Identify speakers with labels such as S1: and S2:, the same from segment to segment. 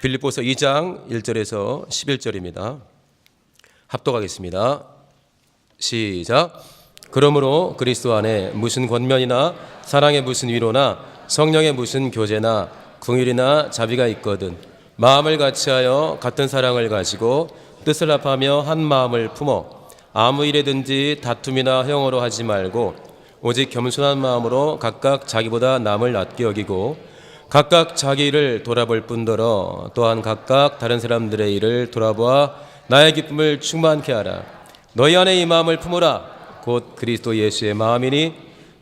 S1: 빌립보서 2장 1절에서 11절입니다. 합독하겠습니다. 시작. 그러므로 그리스도 안에 무슨 권면이나 사랑의 무슨 위로나 성령의 무슨 교제나 긍휼이나 자비가 있거든 마음을 같이하여 같은 사랑을 가지고 뜻을 합하며 한 마음을 품어 아무 일에든지 다툼이나 형어로 하지 말고 오직 겸손한 마음으로 각각 자기보다 남을 낮게 여기고 각각 자기 일을 돌아볼 뿐더러 또한 각각 다른 사람들의 일을 돌아보아 나의 기쁨을 충만케 하라. 너희 안에 이 마음을 품으라. 곧 그리스도 예수의 마음이니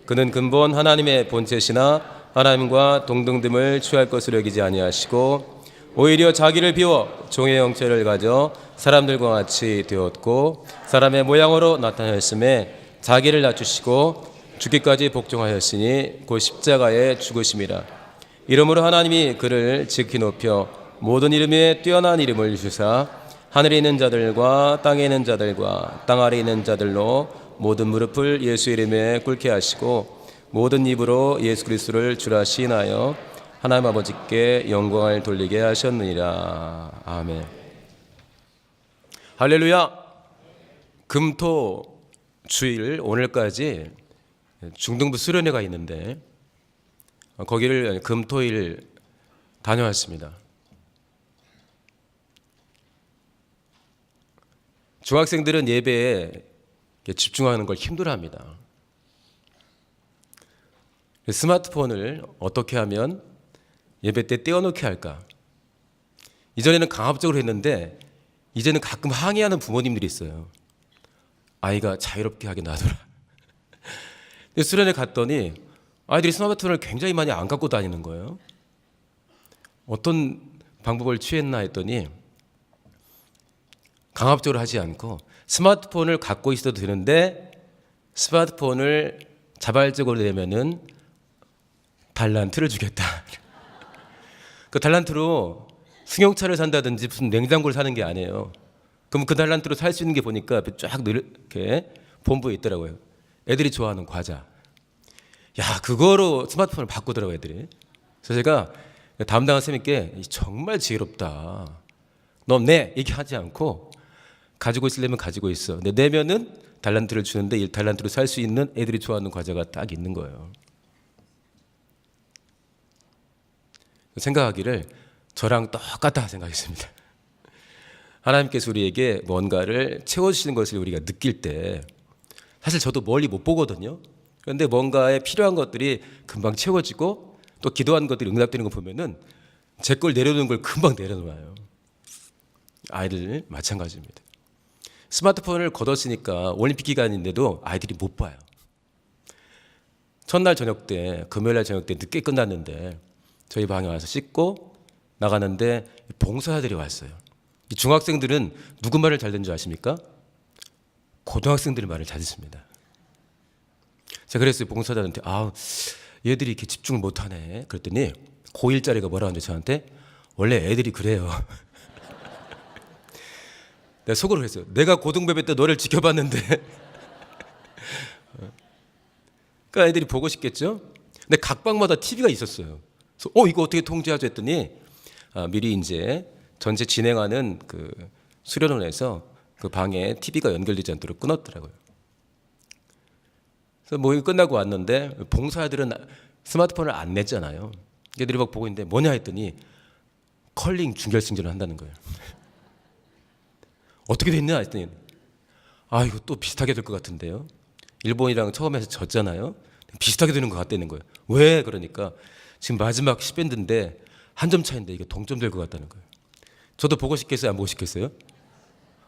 S1: 그는 근본 하나님의 본체시나 하나님과 동등됨을 취할 것으로 여기지 아니하시고 오히려 자기를 비워 종의 형체를 가져 사람들과 같이 되었고 사람의 모양으로 나타나셨음에 자기를 낮추시고 죽기까지 복종하였으니 곧 십자가에 죽으심이라. 이러므로 하나님이 그를 지극히 높여 모든 이름에 뛰어난 이름을 주사 하늘에 있는 자들과 땅에 있는 자들과 땅 아래에 있는 자들로 모든 무릎을 예수 이름에 꿇게 하시고 모든 입으로 예수 그리스도를 주라 시인하여 하나님 아버지께 영광을 돌리게 하셨느니라. 아멘. 할렐루야. 금토 주일 오늘까지 중등부 수련회가 있는데 거기를 금토일 다녀왔습니다. 중학생들은 예배에 집중하는 걸 힘들어합니다. 스마트폰을 어떻게 하면 예배 때 떼어놓게 할까? 이전에는 강압적으로 했는데 이제는 가끔 항의하는 부모님들이 있어요. 아이가 자유롭게 하게 놔둬라. 수련회 갔더니 아이들이 스마트폰을 굉장히 많이 안 갖고 다니는 거예요. 어떤 방법을 취했나 했더니 강압적으로 하지 않고 스마트폰을 갖고 있어도 되는데 스마트폰을 자발적으로 내면은 달란트를 주겠다. 그 달란트로 승용차를 산다든지 무슨 냉장고를 사는 게 아니에요. 그럼 그 달란트로 살 수 있는 게 보니까 쫙 이렇게 본부에 있더라고요. 애들이 좋아하는 과자. 야, 그거로 스마트폰을 바꾸더라고요, 애들이. 그래서 제가 담당한 쌤께 정말 지혜롭다. 너 내 얘기하지 않고 가지고 있으려면 가지고 있어. 근데 내면은 달란트를 주는데 이 달란트로 살 수 있는 애들이 좋아하는 과자가 딱 있는 거예요. 생각하기를 저랑 똑같다 생각했습니다. 하나님께서 우리에게 뭔가를 채워주시는 것을 우리가 느낄 때 사실 저도 멀리 못 보거든요. 그런데 뭔가에 필요한 것들이 금방 채워지고 또 기도한 것들이 응답되는 거 보면은 제 걸 내려놓는 걸 금방 내려놓아요. 아이들 마찬가지입니다. 스마트폰을 걷었으니까 올림픽 기간인데도 아이들이 못 봐요. 첫날 저녁 때, 금요일날 저녁 때 늦게 끝났는데 저희 방에 와서 씻고 나가는데 봉사자들이 왔어요. 이 중학생들은 누구 말을 잘 듣는 줄 아십니까? 고등학생들 말을 잘 듣습니다. 제가 그랬어요. 봉사자한테 얘들이 이렇게 집중을 못하네. 그랬더니 고1짜리가 뭐라 하는데 저한테 원래 애들이 그래요. 내가 속으로 그랬어요. 내가 고등배배 때 너를 지켜봤는데 그러니까 애들이 보고 싶겠죠. 근데 각 방마다 TV가 있었어요. 그래서 이거 어떻게 통제하죠 했더니 미리 이제 전체 진행하는 그 수련원에서 그 방에 TV가 연결되지 않도록 끊었더라고요. 그래서 뭐 이거 끝나고 왔는데 봉사자들은 스마트폰을 안 냈잖아요. 애들이 막 보고 있는데 뭐냐 했더니 컬링 준결승전을 한다는 거예요. 어떻게 됐냐 했더니 이거 또 비슷하게 될 것 같은데요. 일본이랑 처음에서 졌잖아요. 비슷하게 되는 것 같다는 거예요. 왜? 그러니까 지금 마지막 10밴드인데 한 점 차인데 이게 동점될 것 같다는 거예요. 저도 보고 싶겠어요? 안 보고 싶겠어요?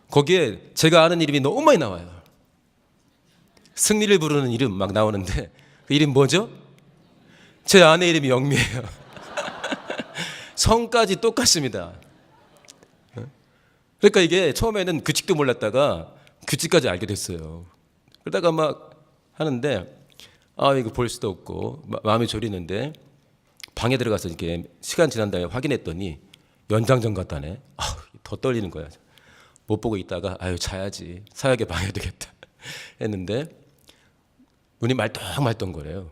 S1: 거기에 제가 아는 이름이 너무 많이 나와요. 승리를 부르는 이름 막 나오는데 그 이름 뭐죠? 제 아내 이름이 영미예요. 성까지 똑같습니다. 그러니까 이게 처음에는 규칙도 몰랐다가 규칙까지 알게 됐어요. 그러다가 막 하는데 이거 볼 수도 없고 마음이 졸이는데 방에 들어가서 이렇게 시간 지난 다음에 확인했더니 연장전 같다네. 더 떨리는 거야. 못 보고 있다가 자야지. 사약에 방해야 되겠다 했는데 눈이 말똥말똥거려요.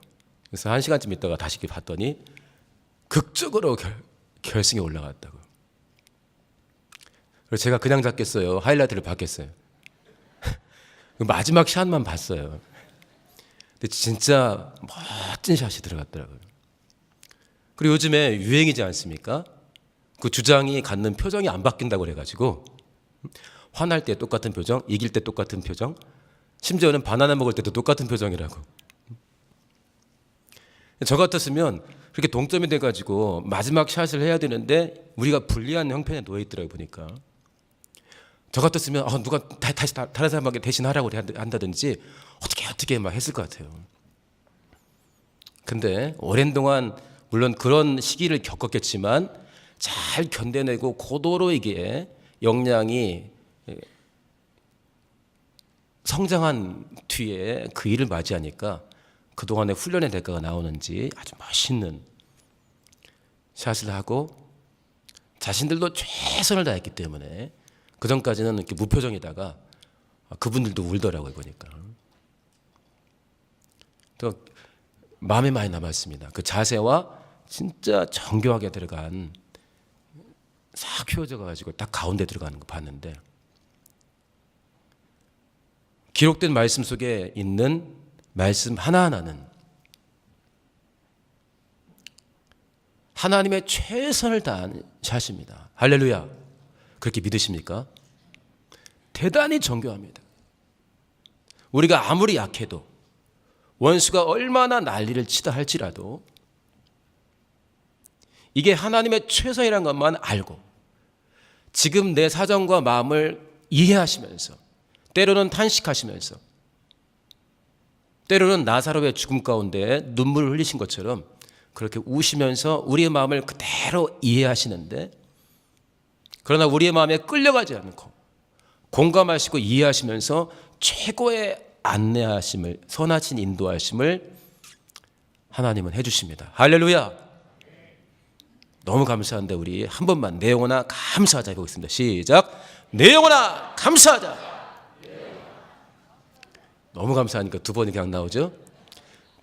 S1: 그래서 1시간쯤 있다가 다시 봤더니 극적으로 결승에 올라갔다고. 그래서 제가 그냥 잡겠어요, 하이라이트를 받겠어요? 마지막 샷만 봤어요. 근데 진짜 멋진 샷이 들어갔더라고요. 그리고 요즘에 유행이지 않습니까? 그 주장이 갖는 표정이 안 바뀐다고 그래가지고 화날 때 똑같은 표정, 이길 때 똑같은 표정, 심지어는 바나나 먹을 때도 똑같은 표정이라고. 저 같았으면 그렇게 동점이 돼가지고 마지막 샷을 해야 되는데 우리가 불리한 형편에 놓여 있더라고요, 보니까. 저 같았으면 누가 다시 다른 사람에게 대신하라고 한다든지 어떻게 막 했을 것 같아요. 근데 오랜 동안 물론 그런 시기를 겪었겠지만 잘 견뎌내고 고도로 이게 역량이 성장한 뒤에 그 일을 맞이하니까 그동안의 훈련의 대가가 나오는지 아주 멋있는 샷을 하고 자신들도 최선을 다했기 때문에 그전까지는 이렇게 무표정이다가 그분들도 울더라고요, 보니까. 또 마음에 많이 남았습니다. 그 자세와 진짜 정교하게 들어간 싹 휘어져 가지고 딱 가운데 들어가는 거 봤는데, 기록된 말씀 속에 있는 말씀 하나하나는 하나님의 최선을 다한 샷입니다. 할렐루야. 그렇게 믿으십니까? 대단히 정교합니다. 우리가 아무리 약해도, 원수가 얼마나 난리를 치다 할지라도 이게 하나님의 최선이라는 것만 알고 지금 내 사정과 마음을 이해하시면서, 때로는 탄식하시면서, 때로는 나사로의 죽음 가운데 눈물을 흘리신 것처럼 그렇게 우시면서 우리의 마음을 그대로 이해하시는데, 그러나 우리의 마음에 끌려가지 않고 공감하시고 이해하시면서 최고의 안내하심을, 선하신 인도하심을 하나님은 해주십니다. 할렐루야. 너무 감사한데 우리 한 번만 내 영혼아 감사하자 해보겠습니다. 시작. 내 영혼아 감사하자. 너무 감사하니까 두 번이 그냥 나오죠.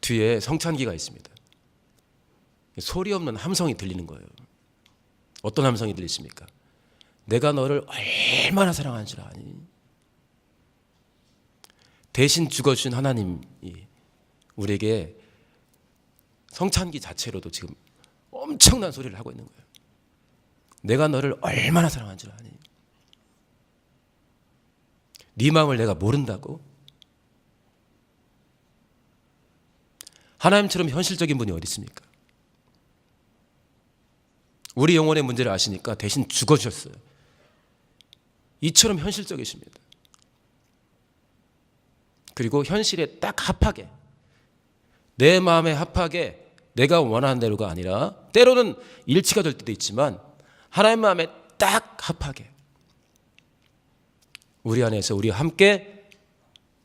S1: 뒤에 성찬기가 있습니다. 소리 없는 함성이 들리는 거예요. 어떤 함성이 들리십니까? 내가 너를 얼마나 사랑하는 줄 아니? 대신 죽어주신 하나님이 우리에게 성찬기 자체로도 지금 엄청난 소리를 하고 있는 거예요. 내가 너를 얼마나 사랑하는 줄 아니? 네 마음을 내가 모른다고? 하나님처럼 현실적인 분이 어디 있습니까? 우리 영혼의 문제를 아시니까 대신 죽어주셨어요. 이처럼 현실적이십니다. 그리고 현실에 딱 합하게, 내 마음에 합하게, 내가 원하는 대로가 아니라 때로는 일치가 될 때도 있지만 하나님 마음에 딱 합하게 우리 안에서 우리와 함께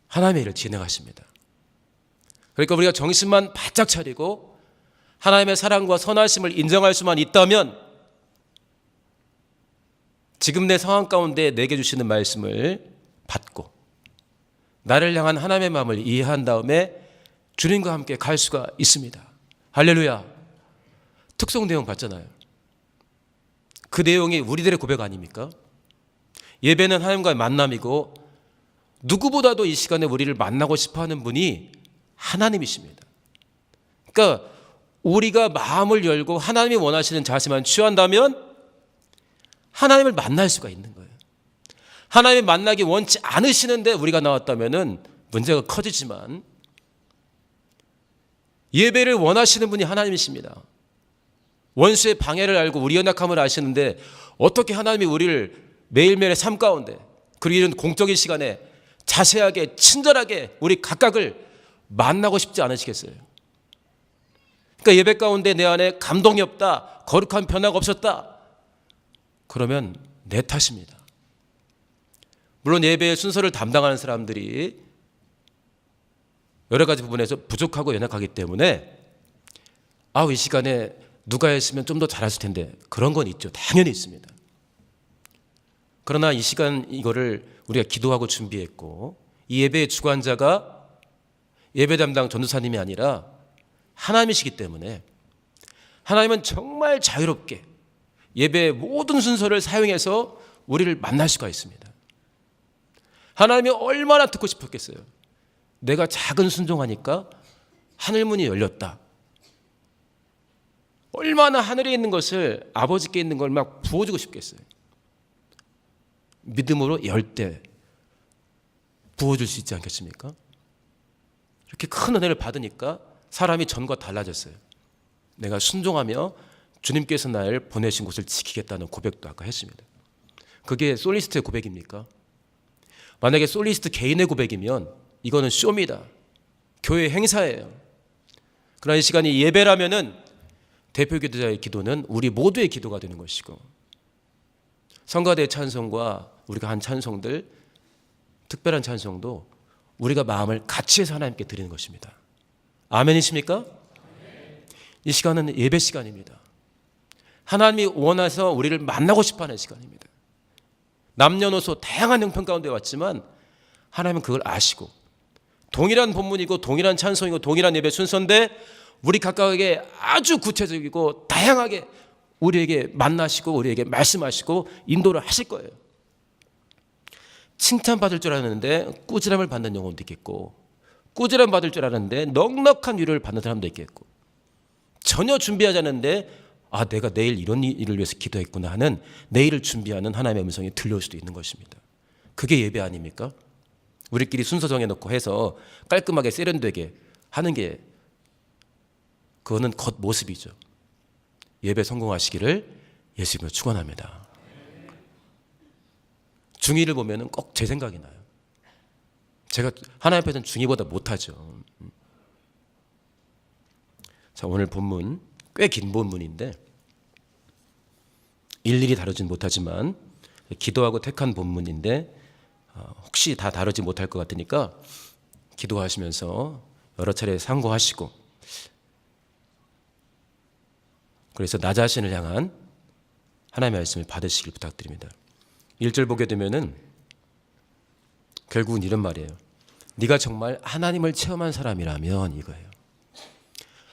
S1: 하나님의 일을 진행하십니다. 그러니까 우리가 정신만 바짝 차리고 하나님의 사랑과 선하심을 인정할 수만 있다면 지금 내 상황 가운데 내게 주시는 말씀을 받고 나를 향한 하나님의 마음을 이해한 다음에 주님과 함께 갈 수가 있습니다. 할렐루야. 특송 내용 봤잖아요. 그 내용이 우리들의 고백 아닙니까? 예배는 하나님과의 만남이고 누구보다도 이 시간에 우리를 만나고 싶어하는 분이 하나님이십니다. 그러니까 우리가 마음을 열고 하나님이 원하시는 자세만 취한다면 하나님을 만날 수가 있는 거예요. 하나님을 만나기 원치 않으시는데 우리가 나왔다면 문제가 커지지만 예배를 원하시는 분이 하나님이십니다. 원수의 방해를 알고 우리 연약함을 아시는데 어떻게 하나님이 우리를 매일매일의 삶 가운데, 그리고 이런 공적인 시간에 자세하게 친절하게 우리 각각을 만나고 싶지 않으시겠어요? 그러니까 예배 가운데 내 안에 감동이 없다, 거룩한 변화가 없었다, 그러면 내 탓입니다. 물론 예배의 순서를 담당하는 사람들이 여러 가지 부분에서 부족하고 연약하기 때문에 이 시간에 누가 했으면 좀 더 잘했을 텐데, 그런 건 있죠. 당연히 있습니다. 그러나 이 시간 이거를 우리가 기도하고 준비했고 이 예배의 주관자가 예배 담당 전도사님이 아니라 하나님이시기 때문에 하나님은 정말 자유롭게 예배의 모든 순서를 사용해서 우리를 만날 수가 있습니다. 하나님이 얼마나 듣고 싶었겠어요. 내가 작은 순종하니까 하늘문이 열렸다. 얼마나 하늘에 있는 것을, 아버지께 있는 걸 막 부어주고 싶겠어요. 믿음으로 열 때 부어줄 수 있지 않겠습니까? 이렇게 큰 은혜를 받으니까 사람이 전과 달라졌어요. 내가 순종하며 주님께서 나를 보내신 곳을 지키겠다는 고백도 아까 했습니다. 그게 솔리스트의 고백입니까? 만약에 솔리스트 개인의 고백이면 이거는 쇼입니다. 교회 행사예요. 그러나 이 시간이 예배라면은 대표 기도자의 기도는 우리 모두의 기도가 되는 것이고, 성가대 찬송과 우리가 한 찬송들, 특별한 찬송도 우리가 마음을 같이 해서 하나님께 드리는 것입니다. 아멘이십니까? 이 시간은 예배 시간입니다. 하나님이 원해서 우리를 만나고 싶어하는 시간입니다. 남녀노소 다양한 형편 가운데 왔지만 하나님은 그걸 아시고, 동일한 본문이고 동일한 찬송이고 동일한 예배 순서인데 우리 각각에게 아주 구체적이고 다양하게 우리에게 만나시고 우리에게 말씀하시고 인도를 하실 거예요. 칭찬받을 줄 알았는데 꾸지람을 받는 영혼도 있겠고, 꾸지람 받을 줄 알았는데 넉넉한 위로를 받는 사람도 있겠고, 전혀 준비하지 않았는데 내가 내일 이런 일을 위해서 기도했구나 하는 내일을 준비하는 하나님의 음성이 들려올 수도 있는 것입니다. 그게 예배 아닙니까? 우리끼리 순서 정해놓고 해서 깔끔하게 세련되게 하는 게, 그거는 겉모습이죠. 예배 성공하시기를 예수님으로 축원합니다. 중이를 보면 꼭 제 생각이 나요. 제가 하나님 앞에서는 중이보다 못하죠. 자, 오늘 본문 꽤 긴 본문인데 일일이 다루진 못하지만 기도하고 택한 본문인데 혹시 다 다루지 못할 것 같으니까 기도하시면서 여러 차례 상고하시고, 그래서 나 자신을 향한 하나님의 말씀을 받으시길 부탁드립니다. 1절 보게 되면은 결국은 이런 말이에요. 네가 정말 하나님을 체험한 사람이라면, 이거예요.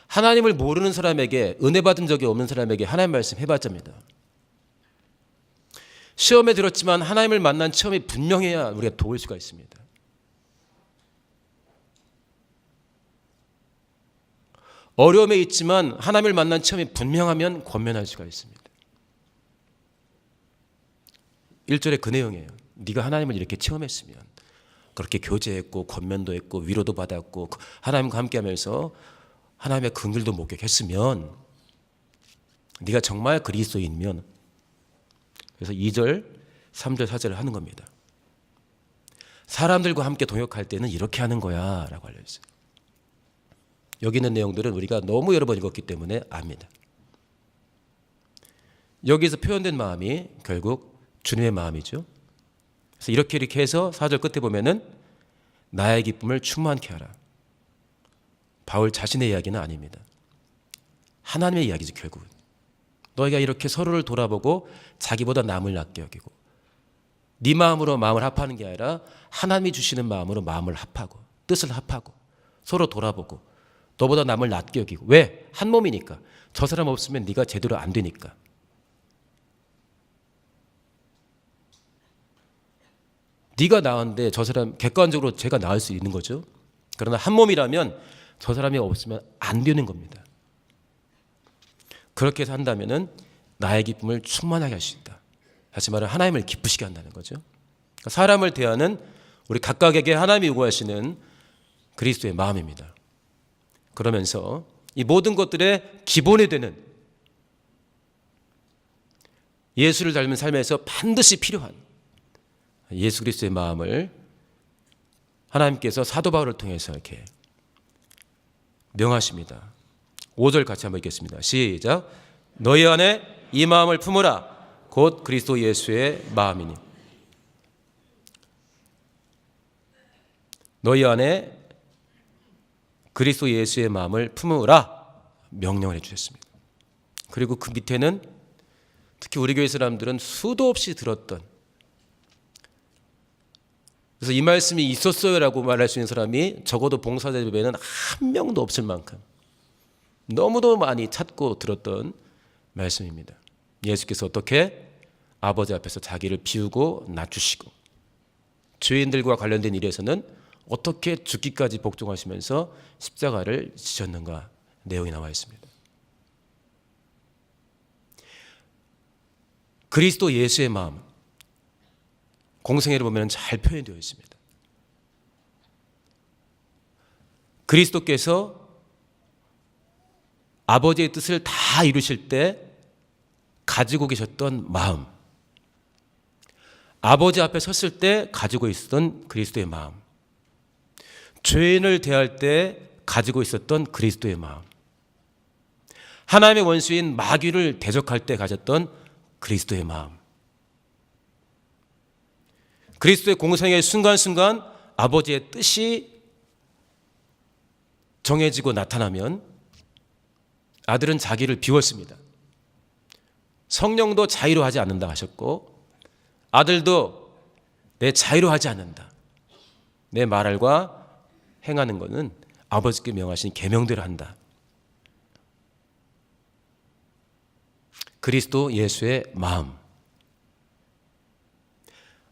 S1: 하나님을 모르는 사람에게, 은혜 받은 적이 없는 사람에게 하나님 말씀 해봤자입니다. 시험에 들었지만 하나님을 만난 체험이 분명해야 우리가 도울 수가 있습니다. 어려움에 있지만 하나님을 만난 체험이 분명하면 권면할 수가 있습니다. 1절의 그 내용이에요. 네가 하나님을 이렇게 체험했으면, 그렇게 교제했고 권면도 했고 위로도 받았고 하나님과 함께하면서 하나님의 긍휼도 목격했으면, 네가 정말 그리스도인이면, 그래서 2절, 3절, 4절을 하는 겁니다. 사람들과 함께 동역할 때는 이렇게 하는 거야 라고 알려주세요. 여기 있는 내용들은 우리가 너무 여러 번 읽었기 때문에 압니다. 여기서 표현된 마음이 결국 주님의 마음이죠. 그래서 이렇게 해서 4절 끝에 보면은 나의 기쁨을 충만케 하라. 바울 자신의 이야기는 아닙니다. 하나님의 이야기죠. 결국은 너희가 이렇게 서로를 돌아보고 자기보다 남을 낮게 여기고, 네 마음으로 마음을 합하는 게 아니라 하나님이 주시는 마음으로 마음을 합하고 뜻을 합하고 서로 돌아보고 너보다 남을 낮게 여기고. 왜? 한 몸이니까. 저 사람 없으면 네가 제대로 안 되니까. 네가 나은데 저 사람, 객관적으로 제가 나을 수 있는 거죠. 그러나 한 몸이라면 저 사람이 없으면 안 되는 겁니다. 그렇게 해서 한다면은 나의 기쁨을 충만하게 할 수 있다. 다시 말해 하나님을 기쁘시게 한다는 거죠. 그러니까 사람을 대하는 우리 각각에게 하나님이 요구하시는 그리스도의 마음입니다. 그러면서 이 모든 것들의 기본이 되는 예수를 닮은 삶에서 반드시 필요한 예수 그리스도의 마음을 하나님께서 사도 바울을 통해서 이렇게 명하십니다. 5절 같이 한번 읽겠습니다. 시작. 너희 안에 이 마음을 품으라. 곧 그리스도 예수의 마음이니. 너희 안에 그리스도 예수의 마음을 품으라 명령을 해주셨습니다. 그리고 그 밑에는 특히 우리 교회 사람들은 수도 없이 들었던, 그래서 이 말씀이 있었어요라고 말할 수 있는 사람이 적어도 봉사자들에는 한 명도 없을 만큼 너무도 많이 찾고 들었던 말씀입니다. 예수께서 어떻게 아버지 앞에서 자기를 비우고 낮추시고 죄인들과 관련된 일에서는 어떻게 죽기까지 복종하시면서 십자가를 지셨는가 내용이 나와 있습니다. 그리스도 예수의 마음 공생애를 보면 잘 표현되어 있습니다. 그리스도께서 아버지의 뜻을 다 이루실 때 가지고 계셨던 마음, 아버지 앞에 섰을 때 가지고 있었던 그리스도의 마음, 죄인을 대할 때 가지고 있었던 그리스도의 마음, 하나님의 원수인 마귀를 대적할 때 가졌던 그리스도의 마음, 그리스도의 공생의 순간순간 아버지의 뜻이 정해지고 나타나면 아들은 자기를 비웠습니다. 성령도 자유로 하지 않는다 하셨고 아들도 내 자유로 하지 않는다. 내 말과 행하는 것은 아버지께 명하신 계명대로 한다. 그리스도 예수의 마음.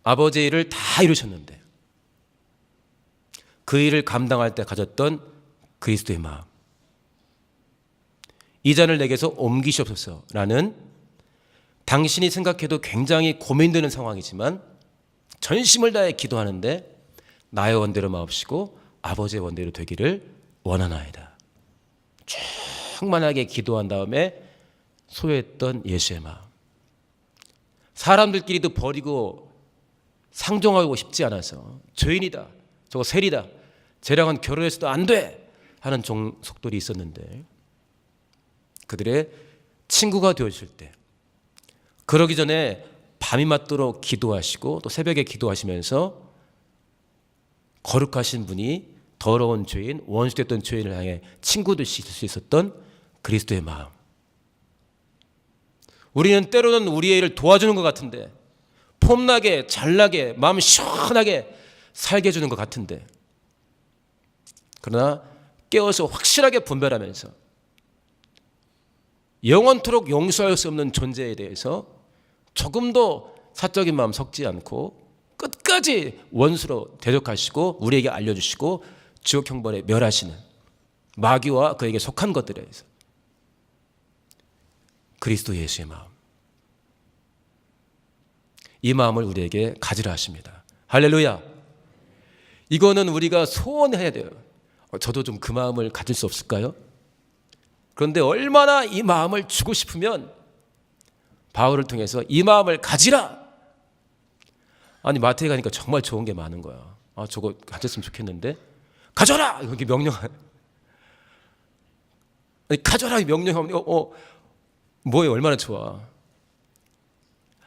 S1: 아버지의 일을 다 이루셨는데 그 일을 감당할 때 가졌던 그리스도의 마음. 이 잔을 내게서 옮기시옵소서라는 당신이 생각해도 굉장히 고민되는 상황이지만 전심을 다해 기도하는데 나의 원대로 마옵시고 아버지의 원대로 되기를 원하나이다. 충만하게 기도한 다음에 소유했던 예수의 마음. 사람들끼리도 버리고 상종하고 싶지 않아서 죄인이다, 저거 세리다, 쟤랑은 결혼해서도 안 돼 하는 종속들이 있었는데 그들의 친구가 되어주실 때 그러기 전에 밤이 맞도록 기도하시고 또 새벽에 기도하시면서 거룩하신 분이 더러운 죄인, 원수됐던 죄인을 향해 친구듯이 있을 수 있었던 그리스도의 마음. 우리는 때로는 우리의 일을 도와주는 것 같은데 폼나게 잘나게 마음 시원하게 살게 해주는 것 같은데 그러나 깨어서 확실하게 분별하면서 영원토록 용서할 수 없는 존재에 대해서 조금도 사적인 마음 섞지 않고 끝까지 원수로 대적하시고 우리에게 알려주시고 지옥 형벌에 멸하시는 마귀와 그에게 속한 것들에 대해서 그리스도 예수의 마음, 이 마음을 우리에게 가지라 하십니다. 할렐루야. 이거는 우리가 소원해야 돼요. 저도 좀 그 마음을 가질 수 없을까요? 그런데 얼마나 이 마음을 주고 싶으면 바울을 통해서 이 마음을 가지라. 아니 마태에 가니까 정말 좋은 게 많은 거야. 저거 가졌으면 좋겠는데 가져라 이렇게 명령하는. 아니 가져라 명령하면 뭐에 얼마나 좋아.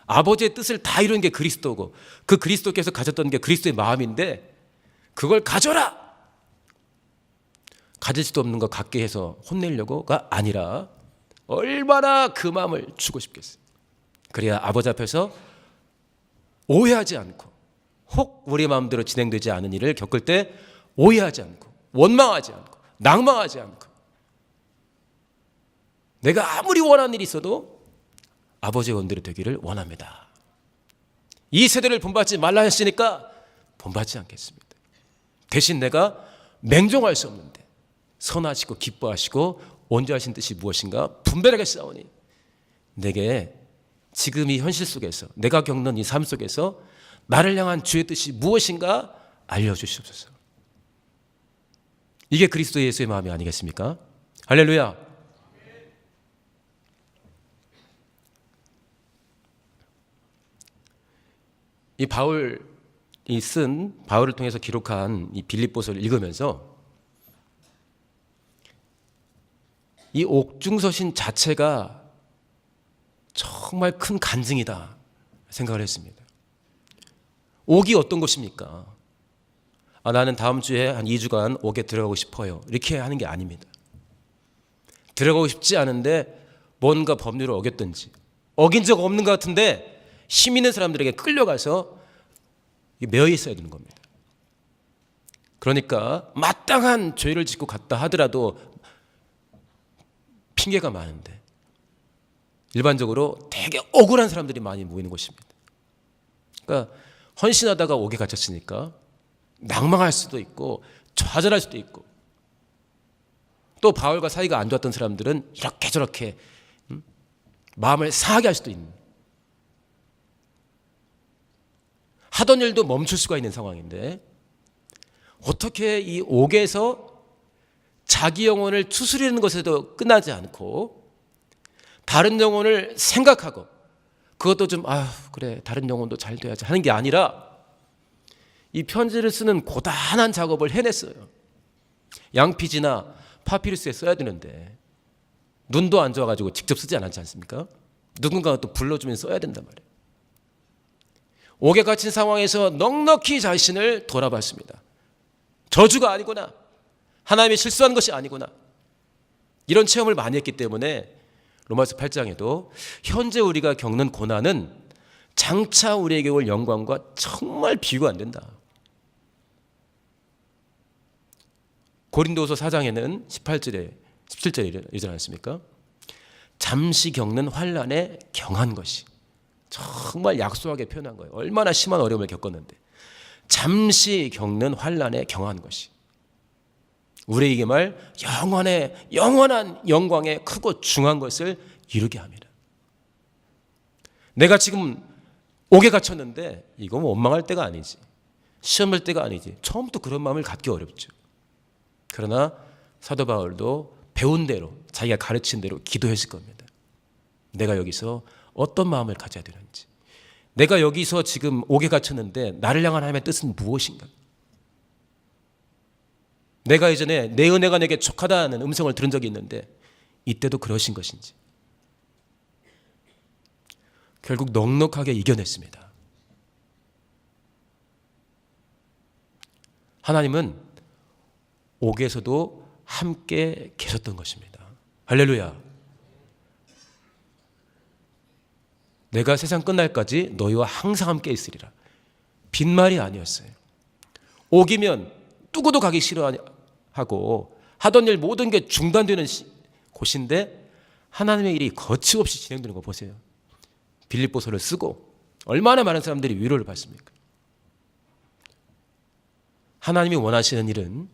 S1: 아버지의 뜻을 다 이루는 게 그리스도고 그 그리스도께서 가졌던 게 그리스도의 마음인데 그걸 가져라. 가질 수도 없는 거 갖게 해서 혼내려고가 아니라 얼마나 그 마음을 주고 싶겠어요. 그래야 아버지 앞에서 오해하지 않고 혹 우리 마음대로 진행되지 않은 일을 겪을 때 오해하지 않고 원망하지 않고 낭망하지 않고 내가 아무리 원하는 일이 있어도 아버지의 원대로 되기를 원합니다. 이 세대를 본받지 말라 했으니까 본받지 않겠습니다. 대신 내가 맹종할 수 없는데 선하시고 기뻐하시고 온전하신 뜻이 무엇인가 분별하게 싸우니 내게 지금 이 현실 속에서 내가 겪는 이 삶 속에서 나를 향한 주의 뜻이 무엇인가 알려주시옵소서. 이게 그리스도 예수의 마음이 아니겠습니까? 할렐루야. 이 바울을 통해서 기록한 이 빌립보서를 읽으면서 이 옥중서신 자체가 정말 큰 간증이다 생각을 했습니다. 옥이 어떤 곳입니까? 나는 다음 주에 한 2주간 옥에 들어가고 싶어요. 이렇게 하는 게 아닙니다. 들어가고 싶지 않은데 뭔가 법률을 어겼든지 어긴 적 없는 것 같은데 힘 있는 사람들에게 끌려가서 매여 있어야 되는 겁니다. 그러니까 마땅한 죄를 짓고 갔다 하더라도 핑계가 많은데 일반적으로 되게 억울한 사람들이 많이 모이는 곳입니다. 그러니까 헌신하다가 옥에 갇혔으니까 낭망할 수도 있고 좌절할 수도 있고, 또 바울과 사이가 안 좋았던 사람들은 이렇게 저렇게 마음을 상하게 할 수도 있는, 하던 일도 멈출 수가 있는 상황인데 어떻게 이 옥에서 자기 영혼을 추스리는 것에도 끝나지 않고 다른 영혼을 생각하고 그것도 좀 그래 다른 영혼도 잘 돼야지 하는 게 아니라 이 편지를 쓰는 고단한 작업을 해냈어요. 양피지나 파피루스에 써야 되는데 눈도 안 좋아가지고 직접 쓰지 않았지 않습니까? 누군가가 또 불러주면 써야 된단 말이에요. 옥에 갇힌 상황에서 넉넉히 자신을 돌아봤습니다. 저주가 아니구나, 하나님이 실수한 것이 아니구나, 이런 체험을 많이 했기 때문에 로마서 8장에도 현재 우리가 겪는 고난은 장차 우리에게 올 영광과 정말 비교가 안 된다. 고린도후서 4장에는 18절에 17절에 이러지 않습니까? 잠시 겪는 환난에 경한 것이, 정말 약소하게 표현한 거예요. 얼마나 심한 어려움을 겪었는데 잠시 겪는 환난에 경한 것이 우리에게 말 영원한 영광의 크고 중한 것을 이루게 합니다. 내가 지금 옥에 갇혔는데 이거 원망할 때가 아니지, 시험 볼 때가 아니지, 처음부터 그런 마음을 갖기 어렵죠. 그러나 사도 바울도 배운 대로 자기가 가르친 대로 기도했을 겁니다. 내가 여기서 어떤 마음을 가져야 되는지, 내가 여기서 지금 옥에 갇혔는데 나를 향한 하나님의 뜻은 무엇인가, 내가 예전에 내 은혜가 내게 족하다는 음성을 들은 적이 있는데 이때도 그러신 것인지, 결국 넉넉하게 이겨냈습니다. 하나님은 옥에서도 함께 계셨던 것입니다. 할렐루야. 내가 세상 끝날까지 너희와 항상 함께 있으리라. 빈말이 아니었어요. 옥이면 누구도 가기 싫어하고 하던 일 모든 게 중단되는 곳인데 하나님의 일이 거침없이 진행되는 거 보세요. 빌립보서를 쓰고 얼마나 많은 사람들이 위로를 받습니까? 하나님이 원하시는 일은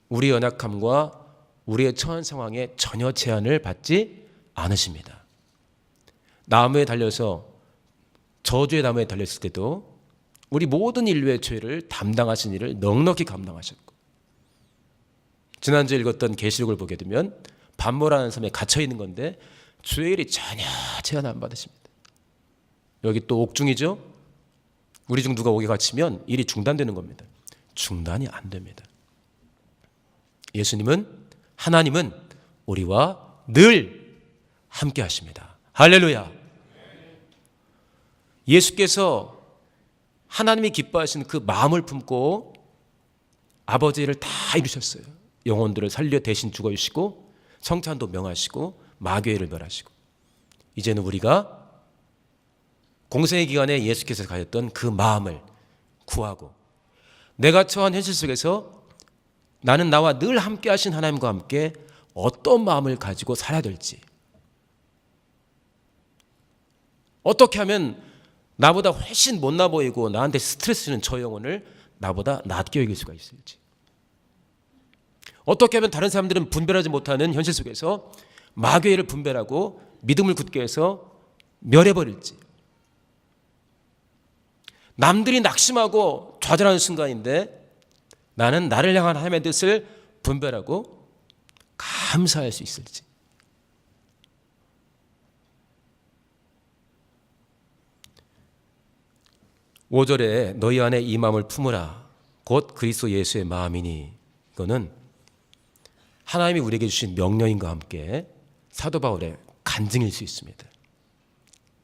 S1: 우리의 연약함과 우리의 처한 상황에 전혀 제한을 받지 않으십니다. 나무에 달려서 저주의 나무에 달렸을 때도 우리 모든 인류의 죄를 담당하신 일을 넉넉히 감당하셨고, 지난주에 읽었던 계시록을 보게 되면 반모라는 섬에 갇혀 있는 건데 주의 일이 전혀 제한 안 받으십니다. 여기 또 옥중이죠. 우리 중 누가 옥에 갇히면 일이 중단되는 겁니다. 중단이 안 됩니다. 하나님은 우리와 늘 함께 하십니다. 할렐루야. 예수께서 하나님이 기뻐하시는 그 마음을 품고 아버지의 일을 다 이루셨어요. 영혼들을 살려 대신 죽어주시고 성찬도 명하시고 마귀를 멸하시고, 이제는 우리가 공생의 기간에 예수께서 가졌던 그 마음을 구하고 내가 처한 현실 속에서 나는 나와 늘 함께 하신 하나님과 함께 어떤 마음을 가지고 살아야 될지, 어떻게 하면 나보다 훨씬 못나 보이고 나한테 스트레스 주는 저 영혼을 나보다 낮게 여길 수가 있을지, 어떻게 하면 다른 사람들은 분별하지 못하는 현실 속에서 마귀를 분별하고 믿음을 굳게 해서 멸해버릴지, 남들이 낙심하고 좌절하는 순간인데 나는 나를 향한 하나님의 뜻을 분별하고 감사할 수 있을지, 5절에 너희 안에 이 마음을 품으라 곧 그리스도 예수의 마음이니, 이거는 하나님이 우리에게 주신 명령인과 함께 사도 바울의 간증일 수 있습니다.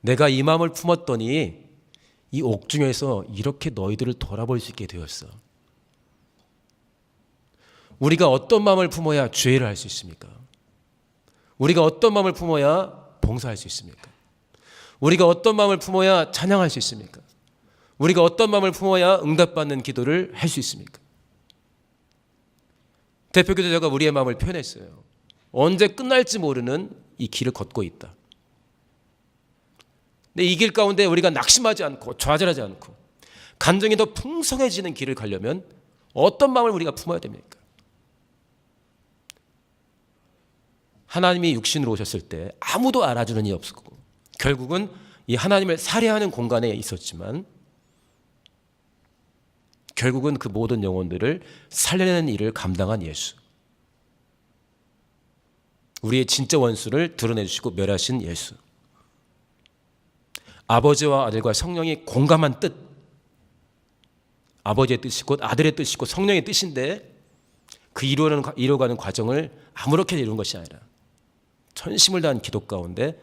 S1: 내가 이 마음을 품었더니 이 옥중에서 이렇게 너희들을 돌아볼 수 있게 되었어. 우리가 어떤 마음을 품어야 죄를 할 수 있습니까? 우리가 어떤 마음을 품어야 봉사할 수 있습니까? 우리가 어떤 마음을 품어야 찬양할 수 있습니까? 우리가 어떤 마음을 품어야 응답받는 기도를 할 수 있습니까? 대표교제자가 우리의 마음을 표현했어요. 언제 끝날지 모르는 이 길을 걷고 있다. 근데 이 길 가운데 우리가 낙심하지 않고 좌절하지 않고 감정이 더 풍성해지는 길을 가려면 어떤 마음을 우리가 품어야 됩니까? 하나님이 육신으로 오셨을 때 아무도 알아주는 이 없었고 결국은 이 하나님을 살해하는 공간에 있었지만 결국은 그 모든 영혼들을 살려내는 일을 감당한 예수, 우리의 진짜 원수를 드러내주시고 멸하신 예수, 아버지와 아들과 성령이 공감한 뜻, 아버지의 뜻이 곧 아들의 뜻이고 성령의 뜻인데 그 이루어가는 과정을 아무렇게나 이룬 것이 아니라 전심을 다한 기도 가운데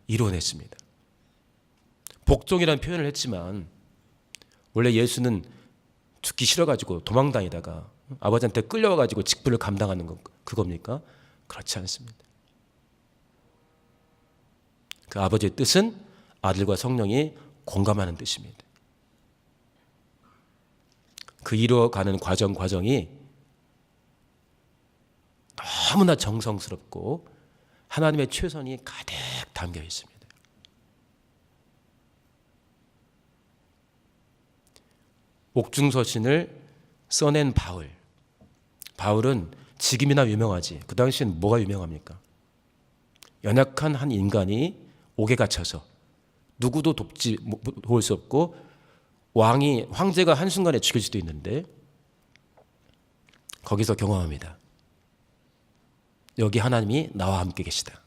S1: 이루어냈습니다. 복종이라는 표현을 했지만 원래 예수는 죽기 싫어가지고 도망다니다가 아버지한테 끌려와가지고 직분을 감당하는 거 그겁니까? 그렇지 않습니다. 그 아버지의 뜻은 아들과 성령이 공감하는 뜻입니다. 그 이루어가는 과정이 너무나 정성스럽고 하나님의 최선이 가득 담겨 있습니다. 옥중서신을 써낸 바울은 지금이나 유명하지 그 당시엔 뭐가 유명합니까? 연약한 한 인간이 옥에 갇혀서 누구도 도울 수 없고 황제가 한순간에 죽일 수도 있는데 거기서 경험합니다. 여기 하나님이 나와 함께 계시다.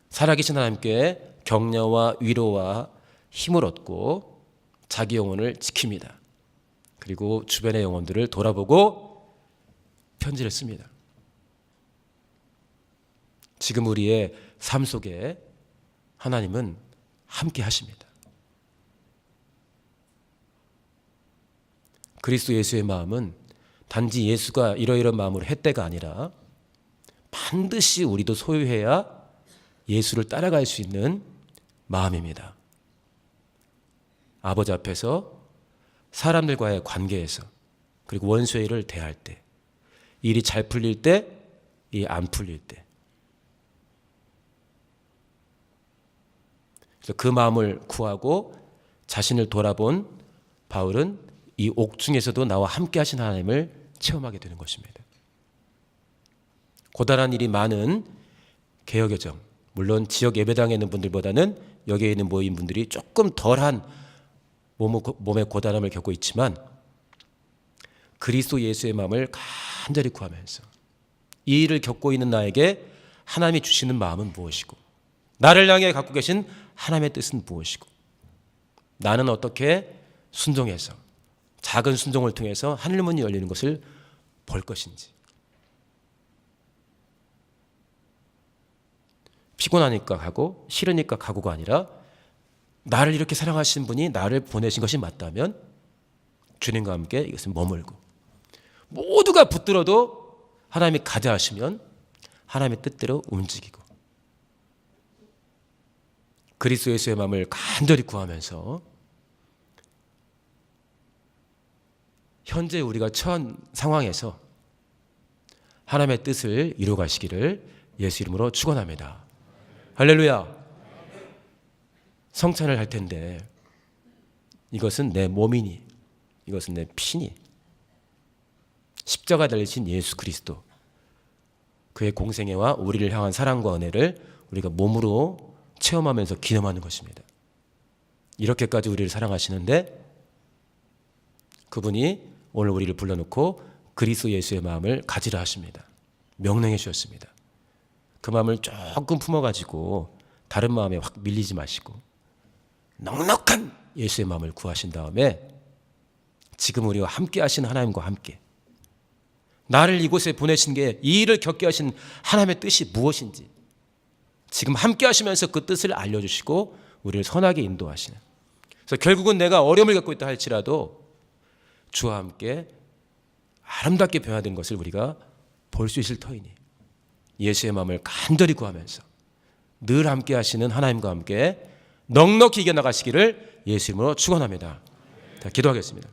S1: 살아계신 하나님께 격려와 위로와 힘을 얻고 자기 영혼을 지킵니다. 그리고 주변의 영혼들을 돌아보고 편지를 씁니다. 지금 우리의 삶 속에 하나님은 함께 하십니다. 그리스도 예수의 마음은 단지 예수가 이러이러한 마음으로 했대가 아니라 반드시 우리도 소유해야 예수를 따라갈 수 있는 마음입니다. 아버지 앞에서 사람들과의 관계에서 그리고 원수의 일을 대할 때 일이 잘 풀릴 때, 일이 안 풀릴 때 그래서 그 마음을 구하고 자신을 돌아본 바울은 이 옥중에서도 나와 함께 하신 하나님을 체험하게 되는 것입니다. 고단한 일이 많은 개역여정, 물론 지역 예배당에 있는 분들보다는 여기에 있는 모인 분들이 조금 덜한 몸의 고단함을 겪고 있지만 그리스도 예수의 마음을 간절히 구하면서 이 일을 겪고 있는 나에게 하나님이 주시는 마음은 무엇이고 나를 향해 갖고 계신 하나님의 뜻은 무엇이고 나는 어떻게 순종해서 작은 순종을 통해서 하늘문이 열리는 것을 볼 것인지 피곤하니까 가고 싫으니까 가고가 아니라 나를 이렇게 사랑하신 분이 나를 보내신 것이 맞다면 주님과 함께 이것은 머물고 모두가 붙들어도 하나님이 가자 하시면 하나님의 뜻대로 움직이고 그리스도 예수의 마음을 간절히 구하면서 현재 우리가 처한 상황에서 하나님의 뜻을 이루어가시기를 예수 이름으로 축원합니다. 할렐루야. 성찬을 할 텐데 이것은 내 몸이니 이것은 내 피니 십자가 달리신 예수 그리스도 그의 공생애와 우리를 향한 사랑과 은혜를 우리가 몸으로 체험하면서 기념하는 것입니다. 이렇게까지 우리를 사랑하시는데 그분이 오늘 우리를 불러놓고 그리스도 예수의 마음을 가지라 하십니다. 명령해 주셨습니다. 그 마음을 조금 품어가지고 다른 마음에 확 밀리지 마시고 넉넉한 예수의 마음을 구하신 다음에 지금 우리와 함께 하신 하나님과 함께 나를 이곳에 보내신 게 이 일을 겪게 하신 하나님의 뜻이 무엇인지 지금 함께 하시면서 그 뜻을 알려주시고 우리를 선하게 인도하시는 그래서 결국은 내가 어려움을 겪고 있다 할지라도 주와 함께 아름답게 변화된 것을 우리가 볼 수 있을 터이니 예수의 마음을 간절히 구하면서 늘 함께 하시는 하나님과 함께 넉넉히 이겨나가시기를 예수 이름으로 축원합니다. 자, 기도하겠습니다.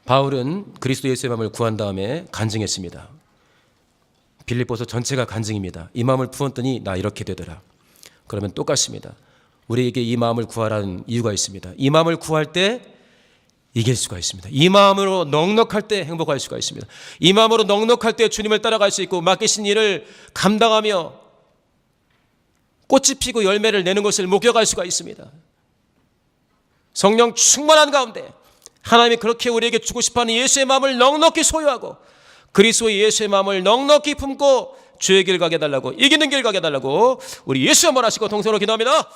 S1: 바울은 그리스도 예수의 마음을 구한 다음에 간증했습니다. 빌립보서 전체가 간증입니다. 이 마음을 품었더니 나 이렇게 되더라. 그러면 똑같습니다. 우리에게 이 마음을 구하라는 이유가 있습니다. 이 마음을 구할 때 이길 수가 있습니다. 이 마음으로 넉넉할 때 행복할 수가 있습니다. 이 마음으로 넉넉할 때 주님을 따라갈 수 있고 맡기신 일을 감당하며 꽃이 피고 열매를 내는 것을 목격할 수가 있습니다. 성령 충만한 가운데 하나님이 그렇게 우리에게 주고 싶어하는 예수의 마음을 넉넉히 소유하고 그리스도의 예수의 마음을 넉넉히 품고 주의 길 가게 해달라고, 이기는 길 가게 해달라고 우리 예수 한번 하시고 동서로 기도합니다.